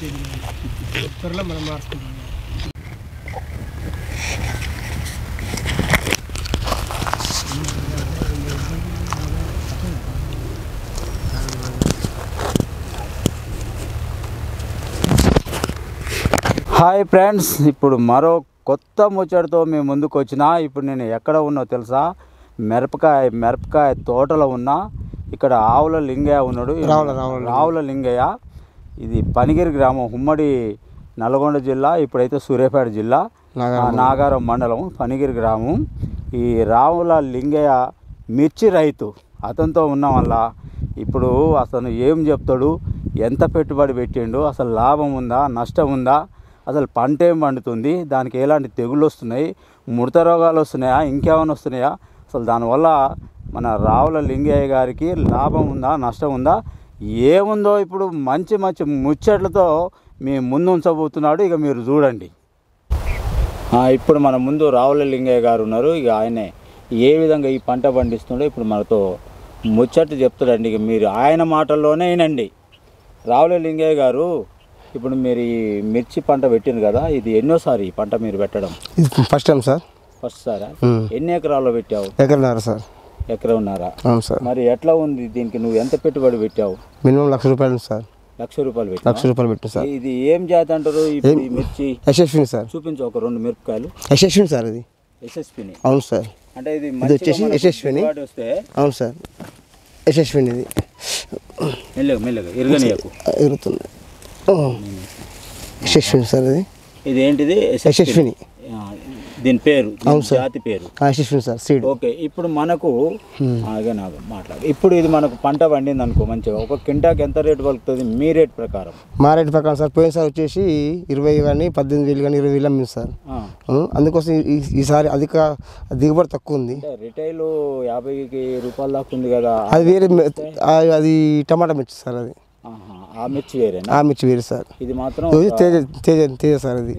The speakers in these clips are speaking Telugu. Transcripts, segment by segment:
త్వరలో మనం మార్చుకుంటాం. హాయ్ ఫ్రెండ్స్, ఇప్పుడు మరో కొత్త ముచ్చటతో మేము ముందుకు వచ్చిన. ఇప్పుడు నేను ఎక్కడ ఉన్నా తెలుసా? మిరపకాయ తోటలో ఉన్నా. ఇక్కడ ఆవుల లింగయ్య ఉన్నాడు. రావుల లింగయ్య. ఇది పనిగిరి గ్రామం, ఉమ్మడి నల్గొండ జిల్లా, ఇప్పుడైతే సూర్యాపేట జిల్లా, నాగారం మండలం, పనిగిరి గ్రామం. ఈ రావుల లింగయ్య మిర్చి రైతు. అతనితో ఉన్నాం వల్ల ఇప్పుడు అతను ఏం చెప్తాడు, ఎంత పెట్టుబడి పెట్టిండు, అసలు లాభం ఉందా, నష్టం ఉందా, అసలు పంట ఏం పండుతుంది, దానికి ఎలాంటి తెగుళ్ళు వస్తున్నాయి, ముడత రోగాలు వస్తున్నాయా, ఇంకేమైనా వస్తున్నాయా, అసలు దానివల్ల మన రావుల లింగయ్య గారికి లాభం ఉందా, నష్టం ఉందా, ఏముందో ఇప్పుడు మంచి మంచి ముచ్చట్లతో మీ ముందు ఉంచబోతున్నాడు. ఇక మీరు చూడండి. ఇప్పుడు మన ముందు రావుల లింగయ్య గారు ఉన్నారు. ఇక ఆయనే ఏ విధంగా ఈ పంట పండిస్తుండో ఇప్పుడు మనతో ముచ్చట్లు చెప్తాడండి. ఇక మీరు ఆయన మాటల్లోనే వినండి. రావుల లింగయ్య గారు, ఇప్పుడు మీరు ఈ మిర్చి పంట పెట్టింది కదా, ఇది ఎన్నోసారి ఈ పంట మీరు పెట్టడం? First time sir. ఫస్ట్ సారా? ఎన్ని ఎకరాల్లో పెట్టావు? ఎకరన్నర సార్. ఎకరన్నర. అవును సార్. మరి ఎట్లా ఉంది దీనికి? నువ్వు ఎంత పెట్టుబడి పెట్టావు? Minimum ₹1,00,000 sir. ₹1,00,000 పెట్టి. ₹1,00,000 పెట్టాను సార్. ఇది ఏం జాతి అంటారు ఇప్పుడు ఈ మిర్చి? యశస్విని సార్. చూపించు ఒక 2 మిరపకాయలు. యశస్విని సార్. ఇది యశస్విని. అవును సార్. అంటే ఇది వచ్చేసి యశస్విని. అవును సార్, యశస్విని. ఇది మెల్లగా ఇరగనీయకు. ఎరుగుతుంది. యశస్విని సార్. ఇది ఏంటిది? యశస్విని దీని పేరు, జాతి పేరు యశస్విని సార్. సీడ్. ఓకే. ఇప్పుడు మనకు మాట్లాడు. ఇప్పుడు ఇది మనకు పంట పండింది అనుకో, మంచిగా ఒక క్వింటాకి ఎంత రేటు పలుకుతుంది మీ రేట్ ప్రకారం? మా రేట్ ప్రకారం సార్ పోయినసారి వచ్చేసి 20 కానీ 18,000 కానీ 20,000 అమ్మింది సార్. అందుకోసం ఈసారి అధిక దిగుబడి తక్కువ ఉంది. రిటైల్ ₹50 దాకా ఉంది కదా, అది వేరే. అది టమాటా మిర్చి సార్. అది ఆ మిర్చి వేరేనా? ఆ మిర్చి వేరే సార్. ఇది మాత్రం తేజ సార్. ఇది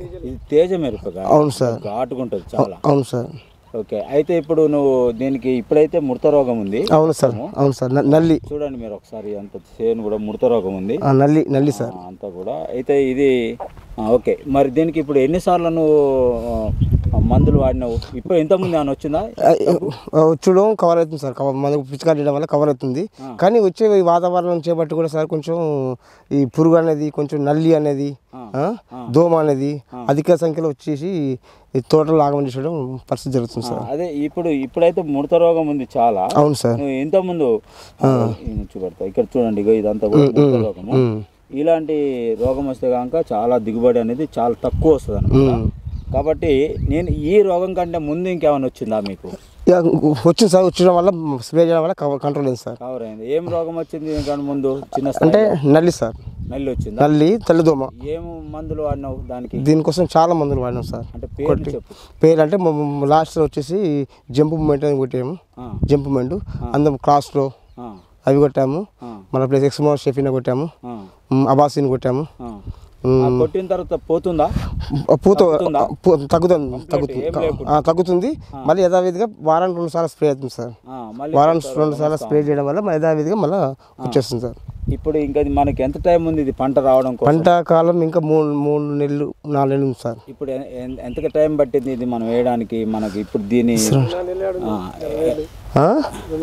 తేజ మిరపకాయ. అవును సార్. ఘాటుకుంటుంది చాలా. అవును సార్. ఓకే. అయితే ఇప్పుడు నువ్వు దీనికి ఇప్పుడైతే ముడత రోగం ఉంది. అవును సార్. అవును సార్. నల్లి చూడండి మీరు ఒకసారి, అంత చేను కూడా ముడత రోగం ఉంది. నల్లి సార్ అంతా కూడా. అయితే ఇది ఓకే. మరి దీనికి ఇప్పుడు ఎన్నిసార్లు నువ్వు మందులు వాడినావు? ఇప్పుడు ఇంతకుముందు ఏమైనా వచ్చిందా? వచ్చడం కవర్ అవుతుంది సార్. మనకు పిచికారి చేయడం వల్ల కవర్ అవుతుంది. కానీ వచ్చే వాతావరణం చేపట్టి కూడా సార్ కొంచెం ఈ పురుగు అనేది, కొంచెం నల్లి అనేది, దోమ అనేది అధిక సంఖ్యలో వచ్చేసి తోటలు ఆగమని చేయడం పరిస్థితి జరుగుతుంది సార్. అదే ఇప్పుడైతే ముడత రోగం ఉంది చాలా. అవును సార్. ఇంతకుముందు చూపెడతా, ఇక్కడ చూడండి, ఇదంతా కూడా ముడత రోగము. ఇలాంటి రోగం వస్తే కనుక చాలా దిగుబడి అనేది చాలా తక్కువ వస్తుంది అన్నమాట. కాబట్టి నేను ఈ రోగం కంటే ముందు ఇంకేమైనా వచ్చిందా మీకు? వచ్చింది సార్. వచ్చడం వల్ల స్ప్రే చేయడం వల్ల కంట్రోల్ అయింది సార్. కవర్ అయింది. ఏం రోగం వచ్చింది దీనికంటే ముందు? చిన్న అంటే నల్లి సార్. నల్లి వచ్చింది. నల్లి, తెల్లదోమ. ఏం మందులు వాడినావు దానికి? దీనికోసం చాలా మందులు వాడినాం సార్. అంటే పేరు అంటే లాస్ట్లో వచ్చేసి జంప్ మూమెంట్ అని కొట్టాము. జంప్ మూమెంట్ అందరం క్రాస్లో అవి కొట్టాము. మన ప్లస్ ఎక్స్మో షెఫిన్ కొట్టాము, అబాసిన్ కొట్టాము. కొట్టిన తర్వాత పోతుందా? తగ్గుతుంది. మళ్ళీ యథావిధిగా వారానికి 2 సార్లు స్ప్రే అవుతుంది సార్. వారానికి 2 సార్లు స్ప్రే చేయడం వల్ల యథావిధిగా మళ్ళీ వచ్చేస్తుంది సార్. ఇప్పుడు ఇంకా మనకి ఎంత టైం ఉంది ఇది పంట రావడం? పంట కాలం ఇంకా 3 నెలలు 4 నెలలు ఉంది సార్. ఇప్పుడు ఎంత టైం పట్టింది ఇది మనం వేయడానికి? మనకి ఇప్పుడు దీని 2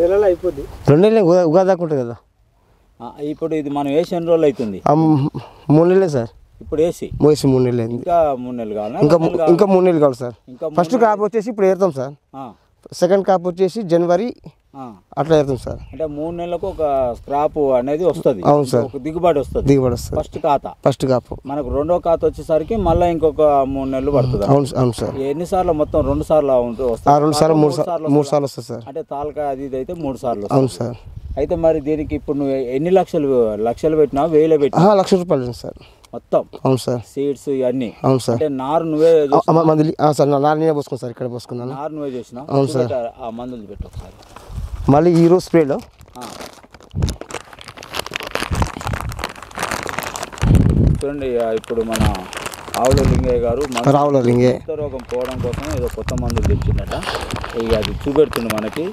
నెలలు అయిపోద్ది. 2 నెలలు ఉగాది దాకా ఉంటుంది కదా. ఇప్పుడు ఇది మనం వేసి ఎన్ని రోజులు అవుతుంది? 3 నెలలే సార్. ఇప్పుడు వేసి 3 నెలలు అయింది. ఇంకా 3 నెలలు కావాలి. ఇంకా 3 నెలలు కావాలి సార్. ఫస్ట్ క్రాప్ వచ్చేసి ఇప్పుడు ఏరుతాం సార్. సెకండ్ క్రాప్ వచ్చేసి జనవరి అట్లా ఏరుతాం సార్. అంటే 3 నెలలకు ఒక క్రాప్ అనేది వస్తుంది. అవును సార్. దిగుబడి వస్తుంది. First crop. మనకు రెండో ఖాతా వచ్చేసరికి మళ్ళీ ఇంకొక 3 నెలలు పడుతుంది. అవును సార్. ఎన్నిసార్లు? మొత్తం 2 సార్లు వస్తుంది. 2 సార్లు 3 సార్లు వస్తుంది సార్. అంటే తాలకా అది ఇది అయితే 3 సార్లు. అవును సార్. అయితే మరి దీనికి ఇప్పుడు నువ్వు ఎన్ని లక్షలు పెట్టినా, 1000 పెట్టినా? ₹1,00,000 సార్ మొత్తం. అవును సార్. సీడ్స్ ఇవన్నీ. అవును సార్. అంటే నారు నువ్వే సార్. నారు నేనే పోసుకున్నాను సార్. ఇక్కడ పోసుకున్నాను. నారు నువ్వే చేసినా? అవును సార్. ఆ మందులు పెట్టు ఒకసారి. మళ్ళీ ఈరోజు స్ప్రేలో చూడండి. ఇప్పుడు మన ఆవుల లింగయ్య గారు రావుల లింగయ్య రోగం పోవడం కోసం ఏదో కొత్త మందులు తెచ్చిందట. ఇక అది చూపెడుతుంది మనకి.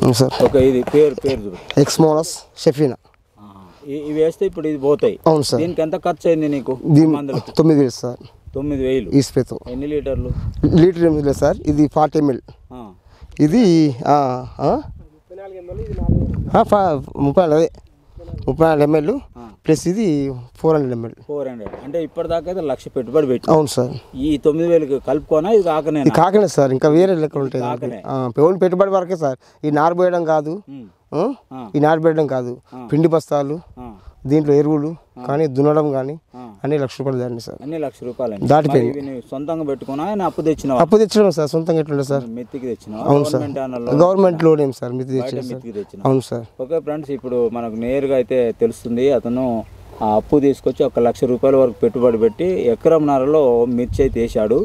అవును సార్. ఓకే, ఇది పేరు చూడు. ఎక్స్మోనస్ షెఫీనా. ఇవి వేస్తే ఇప్పుడు ఇది పోతాయి. అవును సార్. దీనికి ఎంత ఖర్చు అయింది నీకు? మందులకి 9,000 సార్. 9,000 ఈ స్ప్రేతో. ఎన్ని లీటర్లు? లీటర్ ఏమి లేదు సార్, ఇది 40 ml. ఇది 34 ml ప్లస్ ఇది 400 ml. 400 అంటే ఇప్పటిదాకా అయితే 1,00,000 పెట్టుబడి పెట్టి. అవును సార్. ఈ 9,000కి కలుపుకోనా? ఇది కాకనే కాకనే సార్, ఇంకా వేరే లెక్కలు ఉంటాయి. ఓన్లీ పెట్టుబడి వరకే సార్. ఈ నారు పోయడం కాదు, ఈ నారు పోయడం కాదు, పిండి బస్తాలు, దీంట్లో ఎరువులు కానీ దున్నడం కానీ అన్ని 1,00,000 రూపాయలు దాండి సార్. అన్ని 1,00,000 రూపాయలు దాటిపోయింది. సొంతంగా పెట్టుకున్నా అప్పు తెచ్చినా? అప్పు తెచ్చడం సార్, సొంతంగా ఎట్లుండే సార్. మెత్తికి తెచ్చిన? అవును సార్, గవర్నమెంట్ లోన్ ఏం సార్, మెత్తి తెచ్చిన. అవును సార్. ఓకే ఫ్రెండ్స్, ఇప్పుడు మనకు నేరుగా అయితే తెలుస్తుంది. అతను ఆ అప్పు తీసుకొచ్చి 1,00,000 రూపాయల వరకు పెట్టుబడి పెట్టి ఎకరంన్నరలో మిర్చి అయితే వేసాడు.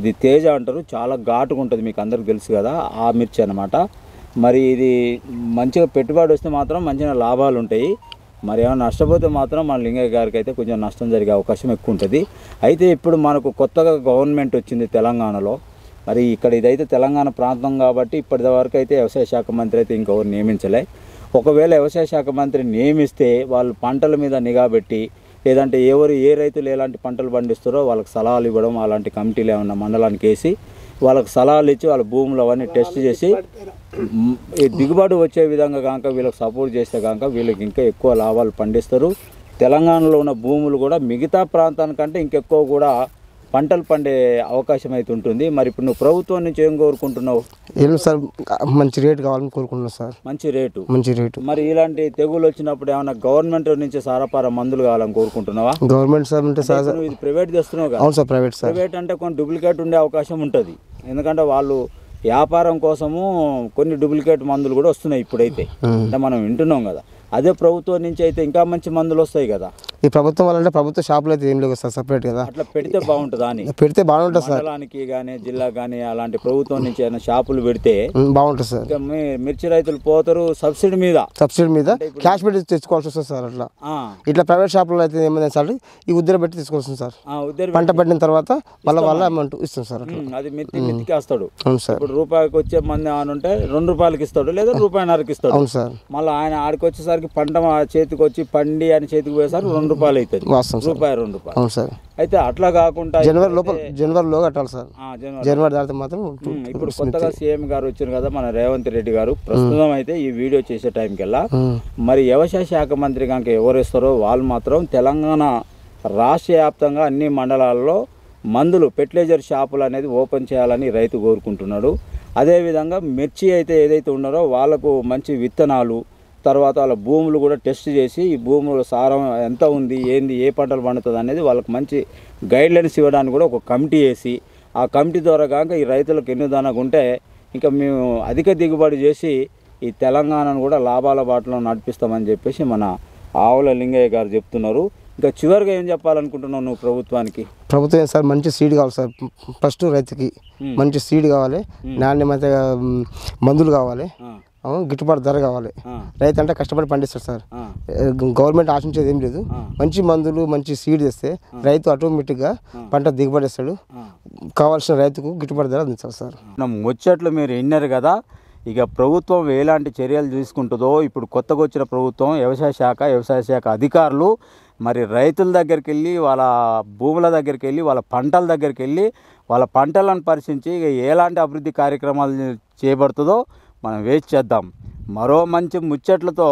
ఇది తేజ అంటారు, చాలా ఘాటుగా ఉంటుంది, మీకు అందరికి తెలుసు కదా, ఆ మిర్చి అనమాట. మరి ఇది మంచిగా పెట్టుబడి వస్తే మాత్రం మంచిగా లాభాలు ఉంటాయి. మరి ఏమైనా నష్టపోతే మాత్రం మన లింగయ్య గారికి అయితే కొంచెం నష్టం జరిగే అవకాశం ఎక్కువ ఉంటుంది. అయితే ఇప్పుడు మనకు కొత్తగా గవర్నమెంట్ వచ్చింది తెలంగాణలో. మరి ఇక్కడ ఇదైతే తెలంగాణ ప్రాంతం కాబట్టి ఇప్పటివరకు అయితే వ్యవసాయ శాఖ మంత్రి అయితే ఇంకెవరు నియమించలే. ఒకవేళ వ్యవసాయ శాఖ మంత్రి నియమిస్తే వాళ్ళు పంటల మీద నిఘా పెట్టి, లేదంటే ఏ రైతులు ఎలాంటి పంటలు పండిస్తారో వాళ్ళకి సలహాలు ఇవ్వడం, అలాంటి కమిటీలు ఏమన్నా మండలానికి వేసి వాళ్ళకి సలహాలు ఇచ్చి వాళ్ళ భూములు అవన్నీ టెస్ట్ చేసి దిగుబడి వచ్చే విధంగా కనుక వీళ్ళకి సపోర్ట్ చేస్తే కనుక వీళ్ళకి ఇంకా ఎక్కువ లాభాలు పండిస్తారు. తెలంగాణలో ఉన్న భూములు కూడా మిగతా ప్రాంతానికంటే ఇంకెక్కువ కూడా పంటలు పండే అవకాశం అయితే ఉంటుంది. మరి ఇప్పుడు నువ్వు ప్రభుత్వం నుంచి ఏం కోరుకుంటున్నావు? ఏం సార్, మంచి రేటు కావాలని కోరుకుంటున్నాను సార్. మంచి రేటు. మరి ఇలాంటి తెగులు వచ్చినప్పుడు ఏమైనా గవర్నమెంట్ నుంచి సారపార మందులు కావాలని కోరుకుంటున్నావా? గవర్నమెంట్ సార్ అంటే సార్ ఇది ప్రైవేట్ తెస్తున్నావు కదా? అవును సార్, ప్రైవేట్ సార్. ప్రైవేట్ అంటే కొన్ని డూప్లికేట్ ఉండే అవకాశం ఉంటుంది. ఎందుకంటే వాళ్ళు వ్యాపారం కోసము కొన్ని డూప్లికేట్ మందులు కూడా వస్తున్నాయి ఇప్పుడైతే, అంటే మనం వింటున్నాం కదా. అదే ప్రభుత్వం నుంచి అయితే ఇంకా మంచి మందులు వస్తాయి కదా. ఈ ప్రభుత్వం వాళ్ళంటే ప్రభుత్వ షాపులు అయితే ఏం లేవు సార్, సపరేట్ కదా. అట్లా పెడితే బాగుంటుందా అని? పెడితే బాగుంటుంది సార్. మండలానికి కానీ జిల్లా కానీ అలాంటి ప్రభుత్వం నుంచి ఏమైనా షాపులు పెడితే బాగుంటుంది సార్. మిర్చి రైతులు పోతారు సబ్సిడీ మీద క్యాష్ పెట్టి తెచ్చుకోవాల్సి వస్తుంది సార్. అట్లా ఇట్లా ప్రైవేట్ షాపులో అయితే ఏమైంది సార్, ఈ ఉద్దర పెట్టి తీసుకోవాల్సింది సార్. పంట పడిన తర్వాత మళ్ళీ వాళ్ళ అమౌంట్ ఇస్తాం సార్. అది మిత్తికి వస్తాడు. అవును సార్. ఇప్పుడు రూపాయికి వచ్చే మంది అని ఉంటే 2 రూపాయలకి ఇస్తాడు, లేదా రూపాయిన్నరకి ఇస్తాడు. అవును సార్. మళ్ళీ ఆయన ఆడికి వచ్చేసరికి పంట చేతికి వచ్చి పండి అని చేతికి పోయేసరికి 2 రూపాయలు అవుతుంది, రూపాయి 2 రూపాయలు. అవును సార్. అయితే అట్లా కాకుండా జనవరిలో కట్టాలి సార్. జనవరి దాటితే మాత్రం. ఇప్పుడు కొత్తగా సీఎం గారు వచ్చారు కదా మన రేవంత్ రెడ్డి గారు, ప్రస్తుతం అయితే ఈ వీడియో చేసే టైంకెల్లా మరి వ్యవసాయ శాఖ మంత్రి కనుక ఎవరు ఇస్తారో వాళ్ళు మాత్రం తెలంగాణ రాష్ట్ర వ్యాప్తంగా అన్ని మండలాల్లో మందులు ఫెర్టిలైజర్ షాపులు అనేది ఓపెన్ చేయాలని రైతు కోరుకుంటున్నాడు. అదేవిధంగా మిర్చి అయితే ఏదైతే ఉన్నారో వాళ్ళకు మంచి విత్తనాలు, తర్వాత వాళ్ళ భూములు కూడా టెస్ట్ చేసి ఈ భూముల సారం ఎంత ఉంది, ఏంది, ఏ పంటలు పండుతుంది అనేది వాళ్ళకి మంచి గైడ్లైన్స్ ఇవ్వడానికి కూడా ఒక కమిటీ వేసి, ఆ కమిటీ ద్వారా కనుక ఈ రైతులకు ఎన్నుదానగా ఉంటే ఇంకా మేము అధిక దిగుబడి చేసి ఈ తెలంగాణను కూడా లాభాల బాటలో నడిపిస్తామని చెప్పేసి మన ఆవుల లింగయ్య గారు చెప్తున్నారు. ఇంకా చివరిగా ఏం చెప్పాలనుకుంటున్నావు నువ్వు ప్రభుత్వానికి? ప్రభుత్వం సార్ మంచి సీడ్ కావాలి సార్. ఫస్ట్ రైతుకి మంచి సీడ్ కావాలి, నాణ్యమైన మందులు కావాలి, గిట్టుబాటు ధర కావాలి. రైతు అంటే కష్టపడి పండిస్తాడు సార్. గవర్నమెంట్ ఆశించేది ఏం లేదు. మంచి మందులు మంచి సీడ్ తెస్తే రైతు ఆటోమేటిక్గా పంట దిగుబడి ఇస్తాడు. కావాల్సిన రైతుకు గిట్టుబాటు ధర అందిస్తాడు సార్. ముచ్చట్లు మీరు విన్నారు కదా. ఇక ప్రభుత్వం ఎలాంటి చర్యలు తీసుకుంటుందో, ఇప్పుడు కొత్తగా వచ్చిన ప్రభుత్వం వ్యవసాయ శాఖ అధికారులు మరి రైతుల దగ్గరికి వెళ్ళి, వాళ్ళ భూముల దగ్గరికి వెళ్ళి, వాళ్ళ పంటల దగ్గరికి వెళ్ళి, వాళ్ళ పంటలను పరిశీలించి ఇక ఎలాంటి అభివృద్ధి కార్యక్రమాలు చేపడుతుందో మనం వేచి చేద్దాం. మరో మంచి ముచ్చట్లతో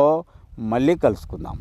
మళ్ళీ కలుసుకుందాం.